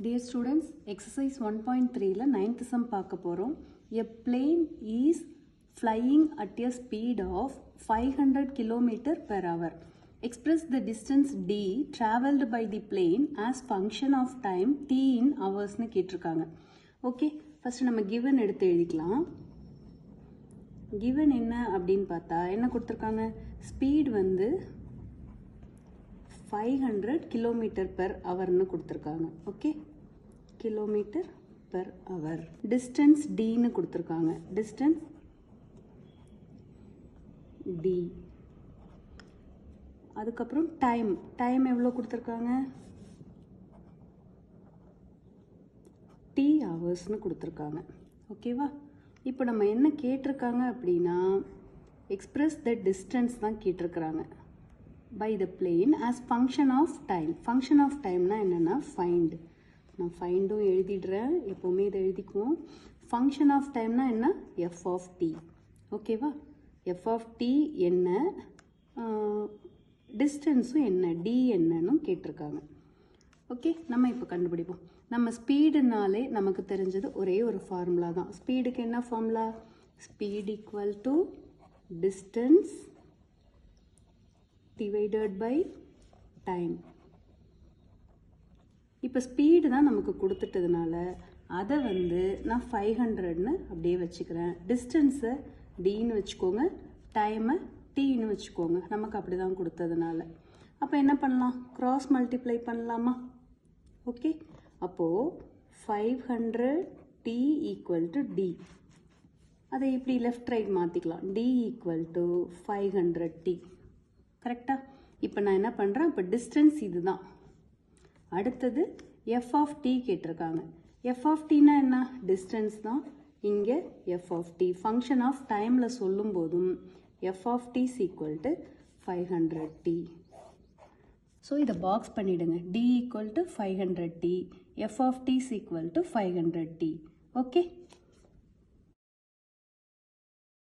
Dear students, exercise 1.3 la 9th sum பார்க்க போறோம். A plane is flying at a speed of 500 km per hour. Express the distance d traveled by the plane as function of time t in hours னு கேட்டிருக்காங்க. Okay, first நம்ம given எடுத்து எழுதிக்கலாம். given என்ன அப்படின்னு பார்த்தா என்ன கொடுத்திருக்காங்க? ஸ்பீட் வந்து 500 km per hour னு கொடுத்திருக்காங்க. Okay, kilometer per hour. distance d னு கொடுத்திருக்காங்க. distance d. அதுக்கப்புறம் டைம் எவ்வளோ கொடுத்திருக்காங்க? t hours னு கொடுத்திருக்காங்க. ஓகேவா? இப்போ நம்ம என்ன கேட்டிருக்காங்க அப்படின்னா express the distance தான் கேட்டிருக்கிறாங்க. by the plane as function of time. function of time னா என்னன்னா find. நான் ஃபைண்டும் எழுதிடுறேன், எப்போவுமே இதை எழுதிக்குவோம். function of time னா என்ன? f of t. ஓகேவா? f of t என்ன, டிஸ்டன்ஸும் என்ன, d என்னன்னு கேட்டிருக்காங்க. ஓகே, நம்ம இப்போ கண்டுபிடிப்போம். நம்ம ஸ்பீடுனாலே நமக்கு தெரிஞ்சது ஒரே ஒரு ஃபார்முலா தான். ஸ்பீடுக்கு என்ன formula? Speed equal to distance divided by time. இப்போ ஸ்பீடு தான் நமக்கு கொடுத்துட்டதுனால அதை வந்து நான் 500ன்னு அப்படியே வச்சுக்கிறேன். டிஸ்டன்ஸை டின்னு வச்சுக்கோங்க, டைமை டீன்னு வச்சுக்கோங்க. நமக்கு அப்படி தான் கொடுத்ததுனால அப்போ என்ன பண்ணலாம்? கிராஸ் மல்டிப்ளை பண்ணலாமா? ஓகே, அப்போது 500 t ஈக்குவல் டு டி. அதை இப்படி லெஃப்ட் ரைட் மாற்றிக்கலாம். d equal to 500 t. கரெக்டா? இப்போ நான் என்ன பண்ணுறேன்? இப்போ டிஸ்டன்ஸ் இது தான். அடுத்தது எஃப் ஆஃப் டி கேட்டிருக்காங்க. எஃப் ஆஃப் டினா என்ன? டிஸ்டன்ஸ் தான். இங்கே F of T function of டைமில் சொல்லும் போதும் F of T equal to 500 T. So இதை பாக்ஸ் பண்ணிவிடுங்க. T equal to 500 T, F of T equal to 500 T. Okay.